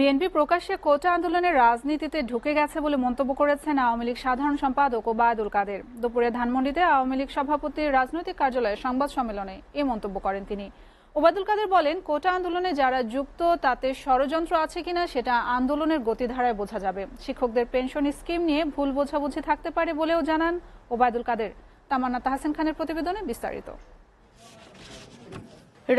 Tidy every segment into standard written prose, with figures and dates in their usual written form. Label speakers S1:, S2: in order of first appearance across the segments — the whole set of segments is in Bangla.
S1: বিএনপি প্রকাশ্যে কোটা আন্দোলনের রাজনীতিতে ঢুকে গেছে বলে মন্তব্য করেছেন আওয়ামী লীগ সাধারণ সম্পাদক ওবায়দুল কাদের। দুপুরে ধানমন্ডিতে আওয়ামী লীগ সভাপতির রাজনৈতিক কার্যালয়ে সংবাদ সম্মেলনে এই মন্তব্য করেন তিনি। ওবায়দুল কাদের বলেন, কোটা আন্দোলনে যারা যুক্ত তাতে ষড়যন্ত্র আছে কিনা সেটা আন্দোলনের গতিধারায় বোঝা যাবে। শিক্ষকদের পেনশন স্কিম নিয়ে ভুল বোঝাবুঝি থাকতে পারে বলেও জানান ওবায়দুল কাদের। তামান্না তাহসিন খানের প্রতিবেদনে বিস্তারিত।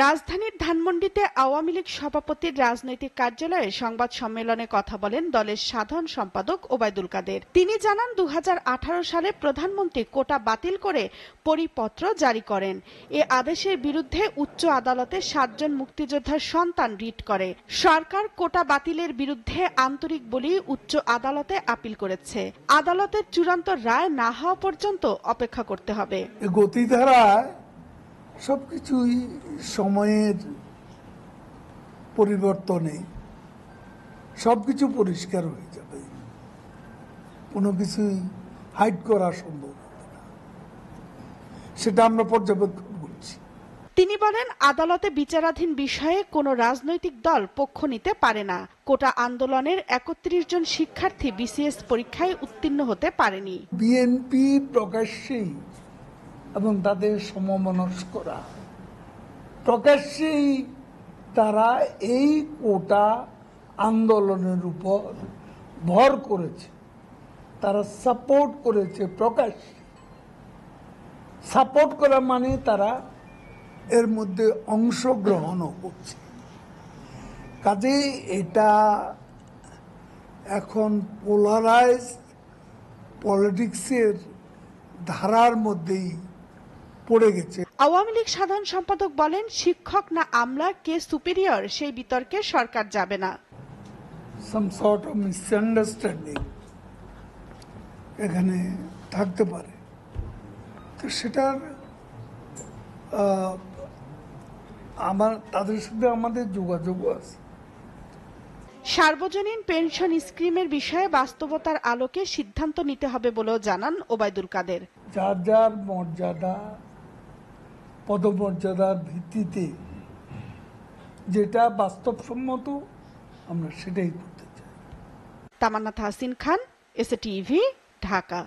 S2: রাজধানীর ধানমন্ডিতে আওয়ামী লীগ সভাপতির রাজনৈতিক কার্যালয়ে সংবাদ সম্মেলনে কথা বলেন দলের সাধারণ সম্পাদক ওবায়দুল কাদের। তিনি জানান, 2018 সালে প্রধানমন্ত্রী কোটা বাতিল করে পরিপত্র জারি করেন। এ আদেশের বিরুদ্ধে উচ্চ আদালতে 7 জন মুক্তিযোদ্ধার সন্তান রিট করে। সরকার কোটা বাতিলের বিরুদ্ধে আন্তরিক বলেই উচ্চ আদালতে আপিল করেছে। আদালতের চূড়ান্ত রায় না হওয়া পর্যন্ত অপেক্ষা করতে হবে।
S3: গতিধারায় সবকিছুই সময়ের পরিবর্তনে সবকিছু পরিষ্কার হয়ে যাবে, কোনো কিছুই হাইড করা সম্ভব হবে না, সেটা আমরা পর্যবেক্ষণ করছি।
S2: তিনি বলেন, আদালতে বিচারাধীন বিষয়ে কোনো রাজনৈতিক দল পক্ষ নিতে পারে না। কোটা আন্দোলনের 31 জন শিক্ষার্থী বিসিএস পরীক্ষায় উত্তীর্ণ হতে পারেনি।
S3: বিএনপি প্রকাশ্যেই এবং তাদের সমমনস্করা প্রকাশ্যেই তারা এই কোটা আন্দোলনের উপর ভর করেছে, তারা সাপোর্ট করেছে। প্রকাশ্যে সাপোর্ট করা মানে তারা এর মধ্যে অংশগ্রহণও করছে। কাজেই এটা এখন পোলারাইজ পলিটিক্সের ধারার মধ্যেই পড়ে গেছে।
S2: আওয়ামী লীগ সাধারণ সম্পাদক বলেন, শিক্ষক না আমলা, কে সুপিরিয়র সেই বিতর্কে সরকার যাবে না।
S3: সাম সর্ট অফ মিসআন্ডারস্ট্যান্ডিং এখানে থাকতে পারে, তো সেটার তাদের সাথে আমাদের যোগাযোগও আছে।
S2: সার্বজনীন পেনশন স্কিমের বিষয়ে বাস্তবতার আলোকে সিদ্ধান্ত নিতে হবে বলেও জানান ওবায়দুল কাদের।
S3: যার যার মর্যাদা, পদমর্যাদার ভিত্তিতে যেটা বাস্তবসম্মত আমরা সেটাই করতে চাই।
S2: তামান্না তাহসিন খান, এসএটিভি, ঢাকা।